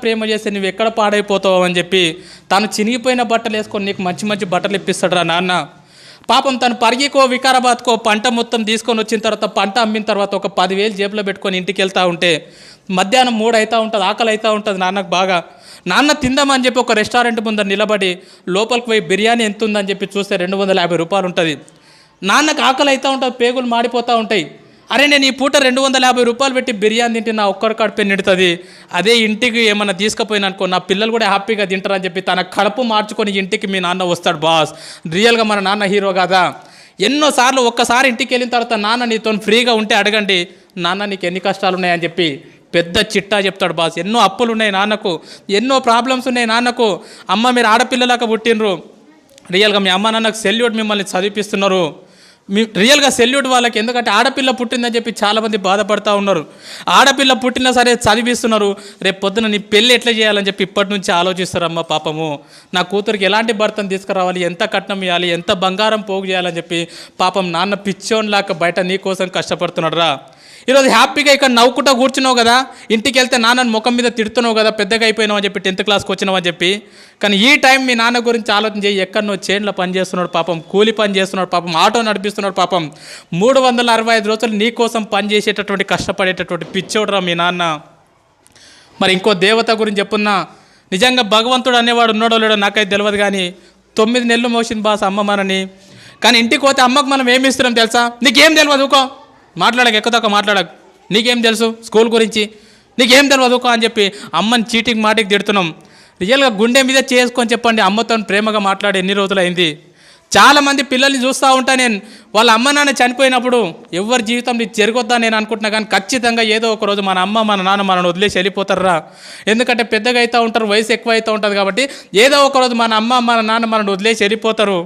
ప్రేమ చేస్తే నువ్వు ఎక్కడ పాడైపోతావు అని చెప్పి తను చినిగిపోయిన బట్టలు వేసుకొని నీకు మంచి మంచి బట్టలు ఇప్పిస్తాడు నాన్న. పాపం తను పరిగికో వికారాబాద్కో పంట మొత్తం తీసుకొని వచ్చిన తర్వాత పంట అమ్మిన తర్వాత ఒక 10,000 జేబులో పెట్టుకొని ఇంటికి వెళ్తూ ఉంటే మధ్యాహ్నం 3 అవుతూ ఉంటుంది, ఆకలి అవుతూ ఉంటుంది నాన్నకు బాగా. నాన్న తిందామని చెప్పి ఒక రెస్టారెంట్ ముందర నిలబడి లోపలికి పోయి బిర్యానీ ఎంత ఉందని చెప్పి చూస్తే 250 రూపాయలు ఉంటుంది. నాన్నకు ఆకలి అవుతూ ఉంటుంది, పేగులు మాడిపోతూ ఉంటాయి. అరే నేను ఈ పూట 250 రూపాయలు పెట్టి బిర్యానీ తింటే నా ఒక్కరి కడుపు నిండుతుంది, అదే ఇంటికి ఏమన్నా తీసుకుపోయినా అనుకో నా పిల్లలు కూడా హ్యాపీగా తింటారని చెప్పి తన కడుపు మార్చుకొని ఇంటికి మీ నాన్న వస్తాడు బాస్. రియల్గా మన నాన్న హీరో కదా. ఎన్నోసార్లు ఒక్కసారి ఇంటికి వెళ్ళిన తర్వాత నాన్న నీతో ఫ్రీగా ఉంటే అడగండి, నాన్న నీకు ఎన్ని కష్టాలు ఉన్నాయని చెప్పి పెద్ద చిట్టా చెప్తాడు బాస్. ఎన్నో అప్పులు ఉన్నాయి నాన్నకు, ఎన్నో ప్రాబ్లమ్స్ ఉన్నాయి నాన్నకు. అమ్మ మీరు ఆడపిల్లలాగా పుట్టినరు, రియల్గా మీ అమ్మ నాన్నకు సెల్యూట్, మిమ్మల్ని చదివిపిస్తున్నారు. రియల్గా సెల్యూట్ వాళ్ళకి. ఎందుకంటే ఆడపిల్ల పుట్టిందని చెప్పి చాలామంది బాధపడుతూ ఉన్నారు. ఆడపిల్ల పుట్టినా సరే చదివిస్తున్నారు, రేపు పొద్దున నీ పెళ్ళి ఎట్లా చేయాలని చెప్పి ఇప్పటి నుంచి ఆలోచిస్తారమ్మ. పాపము నా కూతురికి ఎలాంటి భర్తను తీసుకురావాలి, ఎంత కట్నం ఇవ్వాలి, ఎంత బంగారం పోగు చేయాలని చెప్పి పాపం నాన్న పిచ్చోన్లాగా బయట నీ కోసం కష్టపడుతున్నాడు రా. ఈరోజు హ్యాపీగా ఇక్కడ నవ్వుకుంటూ కూర్చున్నావు కదా, ఇంటికి వెళ్తే నాన్నని ముఖం మీద తిడుతున్నావు కదా, పెద్దగా అయిపోయినావు అని చెప్పి 10th క్లాస్కి వచ్చినావు అని చెప్పి. కానీ ఈ టైం మీ నాన్న గురించి ఆలోచన చేయి. ఎక్కడనో చైన్లో పని చేస్తున్నాడు పాపం, కూలి పని చేస్తున్నాడు పాపం, ఆటో నడిపిస్తున్నాడు పాపం. 365 రోజులు నీ కోసం పని చేసేటటువంటి కష్టపడేటటువంటి పిచ్చోడురా మీ నాన్న. మరి ఇంకో దేవత గురించి చెప్పున్నా, నిజంగా భగవంతుడు అనేవాడు ఉన్నాడో లేడో నాకైతే తెలియదు, కానీ 9 నెలలు మోసింది బాస్ అమ్మ మనని. కానీ ఇంటికి పోతే అమ్మకు మనం ఏమి ఇస్తున్నాం తెలుసా? నీకేం తెలియదు ఊకో, మాట్లాడక ఎక్కువ మాట్లాడక, నీకేం తెలుసు స్కూల్ గురించి, నీకేం తెలియదు ఊకో అని చెప్పి అమ్మని చీటికి మాటికి తిడుతున్నాం. రియల్గా గుండె మీద చేసుకొని చెప్పండి, అమ్మతో ప్రేమగా మాట్లాడి ఎన్ని రోజులు అయింది. చాలామంది పిల్లల్ని చూస్తూ ఉంటా నేను, వాళ్ళ అమ్మ నాన్న చనిపోయినప్పుడు ఎవరి జీవితంలో ఇది జరగొద్దా నేను అనుకుంటున్నా, కానీ ఖచ్చితంగా ఏదో ఒక రోజు మన అమ్మ మన నాన్న మనల్ని వదిలేసి వెళ్ళిపోతారా. ఎందుకంటే పెద్దగా అవుతూ ఉంటారు, వయసు ఎక్కువ అవుతూ ఉంటుంది కాబట్టి ఏదో ఒక రోజు మన అమ్మ మన నాన్న మనల్ని వదిలేసి వెళ్ళిపోతారు.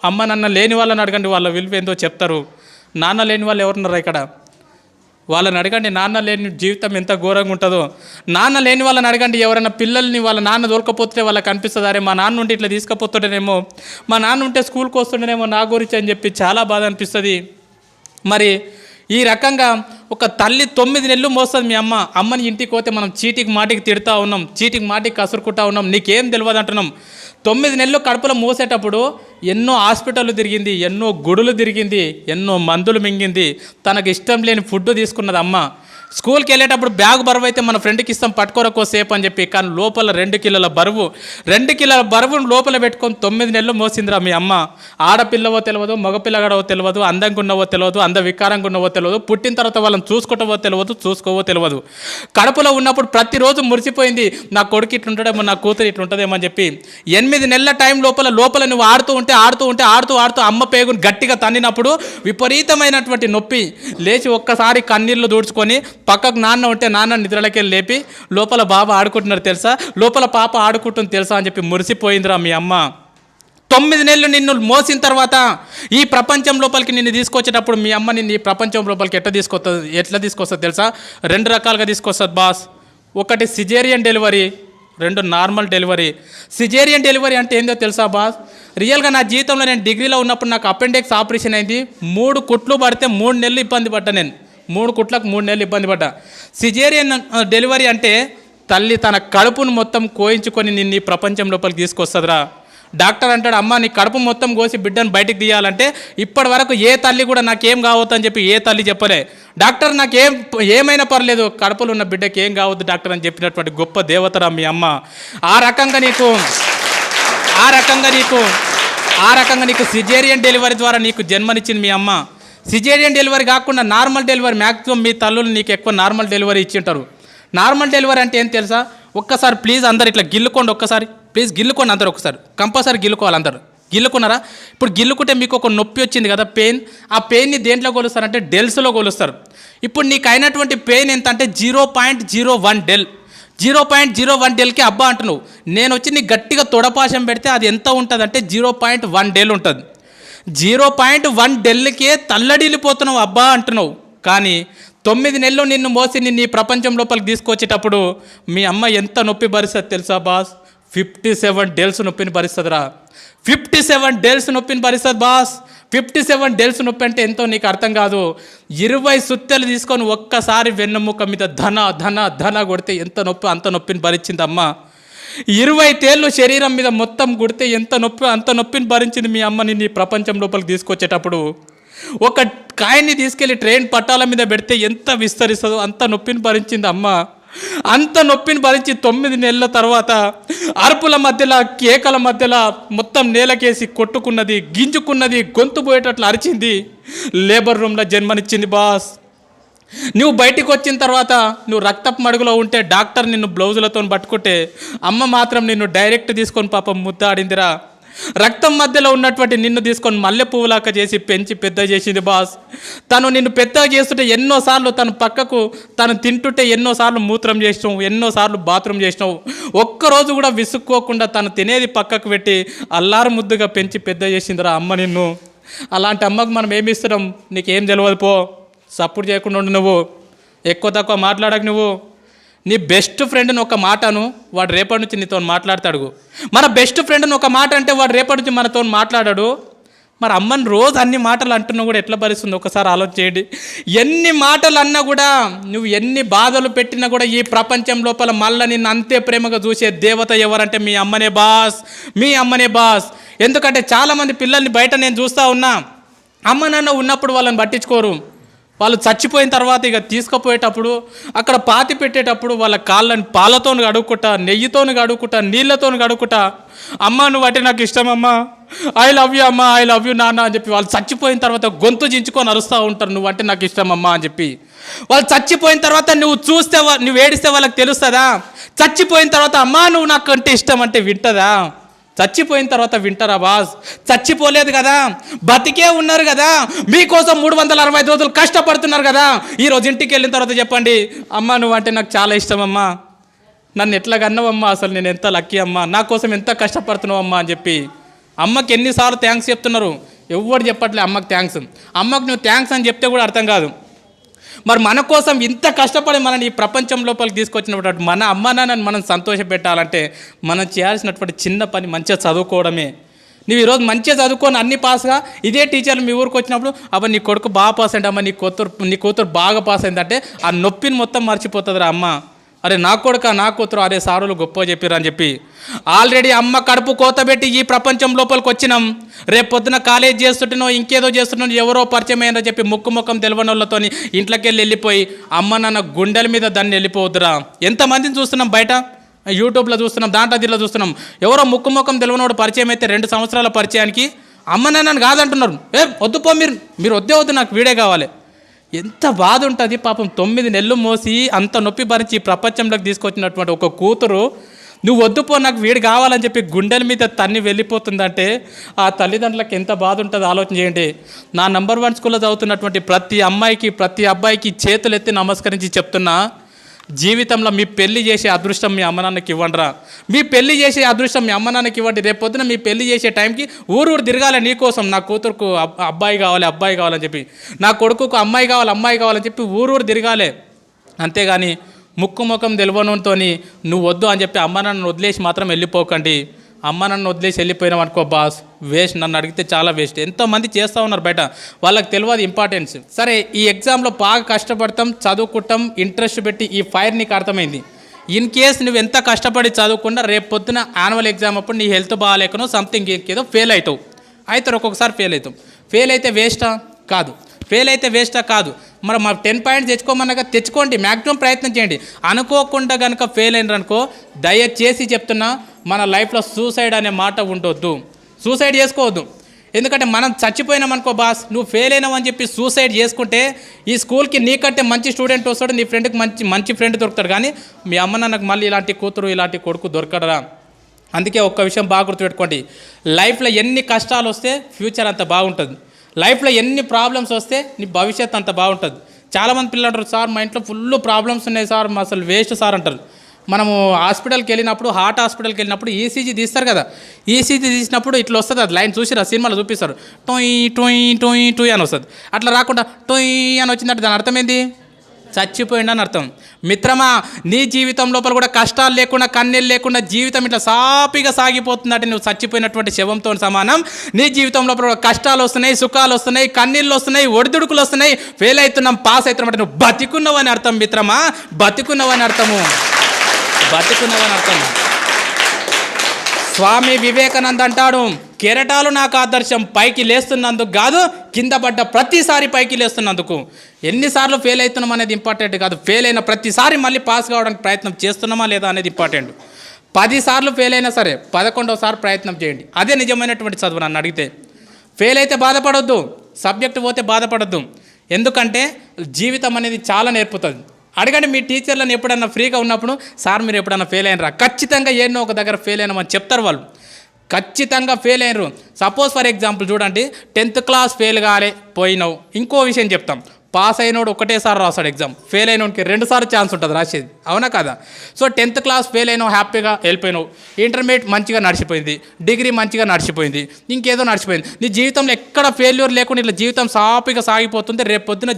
అమ్మ నాన్న లేని వాళ్ళని అడగండి, వాళ్ళ విలువ ఏందో చెప్తారు. నాన్న లేని వాళ్ళు ఎవరున్నారా ఇక్కడ, వాళ్ళని అడగండి నాన్న లేని జీవితం ఎంత ఘోరంగా ఉంటుందో. నాన్న లేని వాళ్ళని అడగండి, ఎవరైనా పిల్లల్ని వాళ్ళ నాన్న దొరకపోతే వాళ్ళకి అనిపిస్తుంది, అరే మా నాన్న ఉంటే ఇట్లా తీసుకుపోతుండేనేమో, మా నాన్న ఉంటే స్కూల్కి వస్తుండేనేమో నా గురించి అని చెప్పి చాలా బాధ అనిపిస్తుంది. మరి ఈ రకంగా ఒక తల్లి 9 నెలలు మోస్తుంది మీ అమ్మ. అమ్మని ఇంటికి పోతే మనం చీటికి మాటికి తిడుతూ ఉన్నాం, చీటికి మాటికి కసురుకుంటా ఉన్నాం, నీకేం తెలియదు అంటున్నాం. 9 నెలలు కడుపులో మోసేటప్పుడు ఎన్నో హాస్పిటళ్ళు తిరిగింది, ఎన్నో గుడులు తిరిగింది, ఎన్నో మందులు మింగింది, తనకు ఇష్టం లేని ఫుడ్ తీసుకున్నది అమ్మ. స్కూల్కి వెళ్ళేటప్పుడు బ్యాగ్ బరువు అయితే మన ఫ్రెండ్కి ఇస్తాం పట్టుకోరకో సేపు అని చెప్పి, కానీ లోపల 2 కిలోల బరువు లోపల పెట్టుకొని 9 నెలలు మోసిందిరా మీ అమ్మ. ఆడపిల్లవో తెలియదు, మగపిల్లగాడవో తెలియదు, అందంగా ఉన్నవో తెలియదు, వికారంగా ఉన్నవో తెలియదు, పుట్టిన తర్వాత వాళ్ళని చూసుకుంటావో తెలియదు, చూసుకోవో తెలియదు. కడుపులో ఉన్నప్పుడు ప్రతిరోజు మురిసిపోయింది, నా కొడుకు ఇట్లుంటాడేమో, నా కూతురు ఇట్లుంటుందేమో అని చెప్పి. 8 నెలల టైం లోపల నువ్వు ఆడుతూ ఉంటే అమ్మ పేగును గట్టిగా తన్నినప్పుడు విపరీతమైనటువంటి నొప్పి. లేచి ఒక్కసారి కన్నీళ్ళు దూడ్చుకొని పక్కకు నాన్న ఉంటే నాన్న నిద్రలకెళ్ళి లేపి, లోపల బాబా ఆడుకుంటున్నారు తెలుసా, లోపల పాప ఆడుకుంటుంది తెలుసా అని చెప్పి మురిసిపోయిందిరా మీ అమ్మ. 9 నెలలు నిన్ను మోసిన తర్వాత ఈ ప్రపంచం లోపలికి నిన్ను తీసుకొచ్చేటప్పుడు మీ అమ్మ నిన్ను ఈ ప్రపంచం లోపలికి ఎట్లా తీసుకొస్తుంది తెలుసా? 2 రకాలుగా తీసుకొస్తుంది బాస్. ఒకటి caesarean delivery, 2 normal delivery. Caesarean delivery అంటే ఏందో తెలుసా బాస్? రియల్గా నా జీవితంలో నేను డిగ్రీలో ఉన్నప్పుడు నాకు అపెండిక్స్ ఆపరేషన్ అయింది. 3 కుట్లు పడితే 3 నెలలు ఇబ్బంది పడ్డా నేను. 3 కుట్లకు 3 నెలలు ఇబ్బంది పడ్డా. సిజేరియన్ డెలివరీ అంటే తల్లి తన కడుపును మొత్తం కోయించుకొని నిన్ను ఈ ప్రపంచం లోపలికి తీసుకొస్తుందిరా. డాక్టర్ అంటాడు, అమ్మ నీ కడుపు మొత్తం కోసి బిడ్డను బయటికి తీయాలంటే ఇప్పటి వరకు ఏ తల్లి కూడా నాకేం కావద్దు అని చెప్పి ఏ తల్లి చెప్పలే. డాక్టర్ ఏమైనా పర్లేదు, కడుపులో ఉన్న బిడ్డకి ఏం కావద్దు డాక్టర్ అని చెప్పినటువంటి గొప్ప దేవతరా మీ అమ్మ. ఆ రకంగా నీకు సిజేరియన్ డెలివరీ ద్వారా నీకు జన్మనిచ్చింది మీ అమ్మ. సిజేరియన్ డెలివరీ కాకుండా నార్మల్ డెలివరీ, మ్యాక్సిమం మీ తల్లులు నీకు ఎక్కువ నార్మల్ డెలివరీ ఇచ్చింటారు. నార్మల్ డెలివరీ అంటే ఏం తెలుసా? ఒక్కసారి ప్లీజ్ అందరు ఇట్లా గిల్లుకోండి, ఒక్కసారి ప్లీజ్ గిల్లుకోండి అందరు, ఒకసారి కంపల్సరీ గిల్లుకోవాలి అందరు. గిల్లుకున్నారా? ఇప్పుడు గిల్లుకుంటే మీకు ఒక నొప్పి వచ్చింది కదా, పెయిన్. ఆ పెయిన్ని దేంట్లో కొలుస్తారంటే డెల్స్లో కొలుస్తారు. ఇప్పుడు నీకు అయినటువంటి పెయిన్ ఎంత అంటే 0.01 డెల్. 0.01 డెల్కి అబ్బా అంటున్నావు. నేను వచ్చి నీకు గట్టిగా తొడపాశం పెడితే అది ఎంత ఉంటుంది అంటే 0.1 డెల్ ఉంటుంది. 0.1 డెల్కే తల్లడిల్లిపోతున్నావు అబ్బా అంటున్నావు. కానీ 9 నెలలు నిన్ను మోసి నిన్ను ఈ ప్రపంచం లోపలికి తీసుకొచ్చేటప్పుడు మీ అమ్మ ఎంత నొప్పి భరిస్తుంది తెలుసా బాస్? 57 డేల్స్ నొప్పిని భరిస్తుందిరా. 57 డేల్స్ నొప్పిని భరిస్తుంది బాస్. 57 డేల్స్ నొప్పి అంటే ఎంతో నీకు అర్థం కాదు. 20 సుత్తెలు తీసుకొని ఒక్కసారి వెన్నెముక మీద ధన ధన ధన కొడితే ఎంత నొప్పి, అంత నొప్పిని భరించింది అమ్మ. 20 తేళ్ళు శరీరం మీద మొత్తం కొడితే ఎంత నొప్పి, అంత నొప్పిని భరించింది మీ అమ్మని నీ ప్రపంచం లోపలికి తీసుకొచ్చేటప్పుడు. ఒక కాయన్ని తీసుకెళ్ళి ట్రైన్ పట్టాల మీద పెడితే ఎంత విస్తరిస్తుందో అంత నొప్పిని భరించింది అమ్మ. అంత నొప్పిని భరించి 9 నెలల తర్వాత అరుపుల మధ్యలో, కేకల మధ్యలో మొత్తం నేలకేసి కొట్టుకున్నది, గింజుకున్నది, గొంతు పోయేటట్లు అరిచింది. లేబర్ రూమ్లో జన్మనిచ్చింది బాస్. నువ్వు బయటికి వచ్చిన తర్వాత నువ్వు రక్తపు మడుగులో ఉంటే డాక్టర్ నిన్ను బ్లౌజులతో పట్టుకుంటే అమ్మ మాత్రం నిన్ను డైరెక్ట్ తీసుకొని పాపం ముద్దాడిందిరా. రక్తం మధ్యలో ఉన్నటువంటి నిన్ను తీసుకొని మల్లె పువ్వులాక చేసి పెంచి పెద్ద చేసింది బాస్. తను నిన్ను పెద్దగా చేస్తుంటే ఎన్నోసార్లు తను పక్కకు తను తింటుంటే ఎన్నోసార్లు మూత్రం చేసినావు, ఎన్నోసార్లు బాత్రూమ్ చేసినావు. ఒక్కరోజు కూడా విసుక్కోకుండా తను తినేది పక్కకు పెట్టి అల్లారు ముద్దుగా పెంచి పెద్ద చేసిందిరా అమ్మ నిన్ను. అలాంటి అమ్మకు మనం ఏమి ఇస్తున్నాం? నీకేం తెలియదు పో. సపోర్ట్ చేయకుండా ఉండు. నువ్వు ఎక్కువ తక్కువ మాట్లాడకు. నువ్వు నీ బెస్ట్ ఫ్రెండ్ని ఒక మాటను వాడు రేపటి నుంచి నీతో మాట్లాడతాడు. మన బెస్ట్ ఫ్రెండ్ని ఒక మాట అంటే వాడు రేపటి నుంచి మనతో మాట్లాడాడు. మరి అమ్మని రోజు అన్ని మాటలు అంటున్నా కూడా ఎట్లా భరిస్తుంది ఒకసారి ఆలోచన చేయండి. ఎన్ని మాటలు అన్నా కూడా, నువ్వు ఎన్ని బాధలు పెట్టినా కూడా ఈ ప్రపంచం లోపల మళ్ళీ నిన్ను అంతే ప్రేమగా చూసే దేవత ఎవరంటే మీ అమ్మనే బాస్, మీ అమ్మనే బాస్. ఎందుకంటే చాలామంది పిల్లల్ని బయట నేను చూస్తూ ఉన్నా, అమ్మ నాన్న ఉన్నప్పుడు వాళ్ళని పట్టించుకోరు. వాళ్ళు చచ్చిపోయిన తర్వాత ఇక తీసుకుపోయేటప్పుడు అక్కడ పాతి పెట్టేటప్పుడు వాళ్ళ కాళ్ళని పాలతో కడుక్కుంటా, నెయ్యితో కడుక్కుంటా, నీళ్ళతో కడుక్కుంటా, అమ్మ నువ్వు అంటే నాకు ఇష్టం అమ్మ, ఐ లవ్ యూ అమ్మ, ఐ లవ్ యూ నాన్న అని చెప్పి వాళ్ళు చచ్చిపోయిన తర్వాత గొంతు చించుకొని అరుస్తూ ఉంటారు, నువ్వు అంటే నాకు ఇష్టం అమ్మ అని చెప్పి. వాళ్ళు చచ్చిపోయిన తర్వాత నువ్వు చూస్తే, నువ్వు ఏడిస్తే వాళ్ళకి తెలుస్తుందా? చచ్చిపోయిన తర్వాత అమ్మ నువ్వు నాకు అంటే ఇష్టం అంటే వింటదా? చచ్చిపోయిన తర్వాత వింటారా బాస్? చచ్చిపోలేదు కదా, బతికే ఉన్నారు కదా, మీకోసం 365 రోజులు కష్టపడుతున్నారు కదా. ఈరోజు ఇంటికి వెళ్ళిన తర్వాత చెప్పండి, అమ్మ నువ్వు అంటే నాకు చాలా ఇష్టం అమ్మా, నన్ను ఎట్లా కన్నావమ్మా, అసలు నేను ఎంత లక్కీ అమ్మా, నా కోసం ఎంత కష్టపడుతున్నావు అమ్మా అని చెప్పి. అమ్మకి ఎన్నిసార్లు థ్యాంక్స్ చెప్తున్నారు, ఎవరు చెప్పట్లే అమ్మకి థ్యాంక్స్. అమ్మకు నువ్వు థ్యాంక్స్ అని చెప్తే కూడా అర్థం కాదు. మరి మన కోసం ఇంత కష్టపడి మనని ఈ ప్రపంచం లోపలికి తీసుకొచ్చినటువంటి మన అమ్మ నాన్నని మనం సంతోషపెట్టాలంటే మనం చేయాల్సినటువంటి చిన్న పని మంచిగా చదువుకోవడమే. నువ్వు ఈరోజు మంచిగా చదువుకొని అన్ని పాస్గా ఇదే టీచర్లు మీ ఊరికి వచ్చినప్పుడు అబ్బా నీ కొడుకు బాగా పాస్ అయింది అమ్మ, నీ కూతురు బాగా పాస్ అయిందంటే ఆ నొప్పిని మొత్తం మర్చిపోతుందిరా అమ్మ. అరే నా కొడుక నా కూతురు, అరే సారులు గొప్ప చెప్పిర్రు అని చెప్పి. ఆల్రెడీ అమ్మ కడుపు కోతబెట్టి ఈ ప్రపంచం లోపలికి వచ్చినాం. రేపు పొద్దున కాలేజ్ చేస్తుంటేనో ఇంకేదో చేస్తుంటేనో ఎవరో పరిచయం అయ్యారని చెప్పి ముఖం తెలియని వాళ్ళతో ఇంట్లోకి వెళ్ళిపోయి అమ్మ నాన్న గుండెల మీద దాన్ని వెళ్ళిపోవద్దురా. ఎంతమందిని చూస్తున్నాం బయట, యూట్యూబ్లో చూస్తున్నాం, దాంట్లో దీంట్లో చూస్తున్నాం. ఎవరో ముఖం తెలియనోడు పరిచయం అయితే 2 సంవత్సరాల పరిచయానికి అమ్మ నాన్నని కాదంటున్నారు. వద్దుపో, మీరు వద్దు, నాకు వీడే కావాలి. ఎంత బాధ ఉంటుంది పాపం. 9 నెలలు మోసి అంత నొప్పి భరించి ఈ ప్రపంచంలోకి తీసుకొచ్చినటువంటి ఒక కూతురు నువ్వు వద్దుపో నాకు వీడు కావాలని చెప్పి గుండెల మీద తన్ని వెళ్ళిపోతుందంటే ఆ తల్లిదండ్రులకు ఎంత బాధ ఉంటుందో ఆలోచన చేయండి. నా నంబర్ 1 స్కూల్లో చదువుతున్నటువంటి ప్రతి అమ్మాయికి ప్రతి అబ్బాయికి చేతులు ఎత్తి నమస్కరించి చెప్తున్నా, జీవితంలో మీ పెళ్లి చేసే అదృష్టం మీ అమ్మ నాన్నకి ఇవ్వండిరా. మీ పెళ్లి చేసే అదృష్టం మీ అమ్మ నాన్నకి ఇవ్వండి. రేపు పొద్దున మీ పెళ్లి చేసే టైంకి ఊరు తిరగాలి నీకోసం, నా కూతురుకు అబ్బాయి కావాలని చెప్పి, నా కొడుకుకు అమ్మాయి కావాలని చెప్పి ఊరు తిరగాలి. అంతేగాని ముఖం తెలియనంతో నువ్వు వద్దు అని చెప్పి అమ్మ నాన్నను వదిలేసి మాత్రం వెళ్ళిపోకండి. అమ్మ నన్ను వదిలేసి వెళ్ళిపోయినాం అనుకో బాస్, వేస్ట్. నన్ను అడిగితే చాలా వేస్ట్. ఎంతోమంది చేస్తూ ఉన్నారు బయట, వాళ్ళకి తెలియదు ఇంపార్టెన్స్. సరే ఈ ఎగ్జామ్లో బాగా కష్టపడతాం, చదువుకుంటాం, ఇంట్రెస్ట్ పెట్టి ఈ ఫైర్ నీకు అర్థమైంది. ఇన్ కేస్ నువ్వు ఎంత కష్టపడి చదువుకున్నా రేపు పొద్దున యాన్యువల్ ఎగ్జామ్ అప్పుడు నీ హెల్త్ బాగాలేకనో సంథింగ్ ఏదో ఫెయిల్ అవుతావు. ఒక్కొక్కసారి ఫెయిల్ అవుతాం. ఫెయిల్ అయితే వేస్టా? కాదు. మరి మా 10 పాయింట్స్ తెచ్చుకోమన్నాక తెచ్చుకోండి, మ్యాక్సిమం ప్రయత్నం చేయండి. అనుకోకుండా కనుక ఫెయిల్ అయినారనుకో, దయచేసి చెప్తున్నా, మన లైఫ్లో సూసైడ్ అనే మాట ఉండొద్దు. సూసైడ్ చేసుకోవద్దు. ఎందుకంటే మనం చచ్చిపోయినాం అనుకో బాస్, నువ్వు ఫెయిల్ అయినావు అని చెప్పి సూసైడ్ చేసుకుంటే ఈ స్కూల్కి నీకంటే మంచి స్టూడెంట్ వస్తాడు, నీ ఫ్రెండ్కి మంచి ఫ్రెండ్ దొరుకుతాడు, కానీ మీ అమ్మ నాన్నకు మళ్ళీ ఇలాంటి కూతురు ఇలాంటి కొడుకు దొరకడరా. అందుకే ఒక్క విషయం బాగా గుర్తుపెట్టుకోండి, లైఫ్లో ఎన్ని కష్టాలు వస్తే ఫ్యూచర్ అంత బాగుంటుంది, లైఫ్లో ఎన్ని ప్రాబ్లమ్స్ వస్తే నీ భవిష్యత్ అంత బాగుంటుంది. చాలామంది పిల్లలు అంటారు, సార్ మా ఇంట్లో ఫుల్ ప్రాబ్లమ్స్ ఉన్నాయి సార్, అసలు వేస్ట్ సార్ అంటారు. మనము హాస్పిటల్కి వెళ్ళినప్పుడు, హార్ట్ హాస్పిటల్కి వెళ్ళినప్పుడు ఈసీజీ తీస్తారు కదా, ఈసీజీ తీసినప్పుడు ఇట్లా వస్తుంది, అది లైన్ చూసిరా, సినిమాలో చూపిస్తారు, టొయ్ టొయ్ టొయ్ టొయ్ అని వస్తుంది. అట్లా రాకుండా టొయ్ అని వచ్చిందంటే దాని అర్థం ఏంది? చచ్చిపోయిండని అర్థం. మిత్రమా, నీ జీవితం లోపల కూడా కష్టాలు లేకుండా కన్నీళ్ళు లేకుండా జీవితం ఇట్లా సాపిగా సాగిపోతుందంటే నువ్వు చచ్చిపోయినటువంటి శవంతో సమానం. నీ జీవితం లోపల కూడా కష్టాలు వస్తున్నాయి, సుఖాలు వస్తున్నాయి, కన్నీళ్ళు వస్తున్నాయి, ఒడిదుడుకులు వస్తున్నాయి, ఫెయిల్ అవుతున్నాం, పాస్ అవుతున్నాం అంటే నువ్వు బతికున్నావని అర్థం మిత్రమా, బతికున్నావని అర్థము, బతికున్నావని అర్థం. స్వామి వివేకానంద అంటాడు, కెరటాలు నాకు ఆదర్శం, పైకి లేస్తున్నందుకు కాదు, కింద పడ్డ ప్రతిసారి పైకి లేస్తున్నందుకు. ఎన్నిసార్లు ఫెయిల్ అవుతున్నాం అనేది ఇంపార్టెంట్ కాదు, ఫెయిల్ అయిన ప్రతిసారి మళ్ళీ పాస్ కావడానికి ప్రయత్నం చేస్తున్నామా లేదా అనేది ఇంపార్టెంట్. 10 సార్లు ఫెయిల్ అయినా సరే 11వ ప్రయత్నం చేయండి, అదే నిజమైనటువంటి చదువు. నన్ను అడిగితే ఫెయిల్ అయితే బాధపడొద్దు, సబ్జెక్ట్ పోతే బాధపడొద్దు, ఎందుకంటే జీవితం అనేది చాలా నేర్పుతుంది. అడగండి మీ టీచర్లను, ఎప్పుడన్నా ఫ్రీగా ఉన్నప్పుడు, సార్ మీరు ఎప్పుడన్నా ఫెయిల్ అయినరా? ఖచ్చితంగా ఏన్నో ఒక దగ్గర ఫెయిల్ అయినామని చెప్తారు వాళ్ళు, ఖచ్చితంగా ఫెయిల్ అయినరు. సపోజ్ ఫర్ ఎగ్జాంపుల్ చూడండి, 10th క్లాస్ ఫెయిల్ కాలే పోయినావు, ఇంకో విషయం చెప్తాం, పాస్ అయినోడు ఒకటేసారి రాస్తాడు ఎగ్జామ్, ఫెయిల్ అయినోడికి 2 సార్లు ఛాన్స్ ఉంటుంది రాసేది, అవునా కదా? సో 10th క్లాస్ ఫెయిల్ అయినావు, హ్యాపీగా వెళ్ళిపోయినావు, ఇంటర్మీడియట్ మంచిగా నడిచిపోయింది, డిగ్రీ మంచిగా నడిచిపోయింది, ఇంకేదో నడిచిపోయింది, నీ జీవితంలో ఎక్కడ ఫెయిల్యూర్ లేకుండా ఇట్లా జీవితం సాఫీగా సాగిపోతుంది. రేపు పొద్దున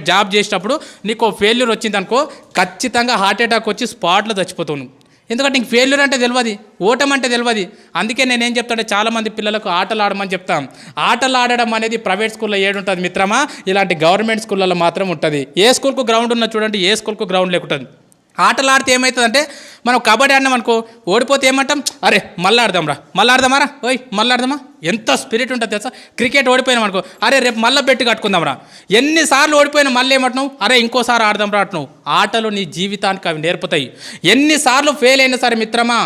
జాబ్ చేసేటప్పుడు నీకు ఫెయిల్యూర్ వచ్చింది అనుకో, ఖచ్చితంగా హార్ట్ అటాక్ వచ్చి స్పాట్లో చచ్చిపోతావు. ఎందుకంటే నీకు ఫెయిల్యూర్ అంటే తెలియదు, ఓటమి అంటే తెలియదు. అందుకే నేనేం చెప్తానంటే చాలామంది పిల్లలకు ఆటలు ఆడమని చెప్తాం. ఆటలు ఆడడం అనేది ప్రైవేట్ స్కూల్లో ఏడుంటుంది మిత్రమా, ఇలాంటి గవర్నమెంట్ స్కూళ్ళలో మాత్రం ఉంటుంది. ఏ స్కూల్కు గ్రౌండ్ ఉన్నా చూడండి, ఏ స్కూల్కు గ్రౌండ్ లేకుంటుంది. ఆటలు ఆడితే ఏమవుతుందంటే, మనం కబడ్డీ ఆడినాం అనుకో, ఓడిపోతే ఏమంటాం, అరే మళ్ళీ ఆడదాంరా, మళ్ళీ ఆడదామారా, ఓయ్ మళ్ళీ ఆడదామా, ఎంత స్పిరిట్ ఉంటుంది తెలుసా. క్రికెట్ ఓడిపోయినాం అనుకో, అరే రేపు మళ్ళీ బెట్టు కట్టుకుందాంరా, ఎన్నిసార్లు ఓడిపోయినా మళ్ళీ ఏమంటున్నావు, అరే ఇంకోసారి ఆడదాంరా అంటున్నావు. ఆటలు నీ జీవితానికి అవి నేర్పుతాయి. ఎన్నిసార్లు ఫెయిల్ అయినా సరే మిత్రమా,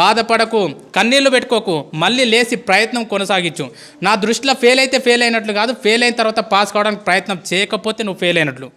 బాధపడకు, కన్నీళ్లు పెట్టుకోకు, మళ్ళీ లేచి ప్రయత్నం కొనసాగించు. నా దృష్టిలో ఫెయిల్ అయితే ఫెయిల్ అయినట్లు కాదు, ఫెయిల్ అయిన తర్వాత పాస్ కావడానికి ప్రయత్నం చేయకపోతే నువ్వు ఫెయిల్ అయినట్లు.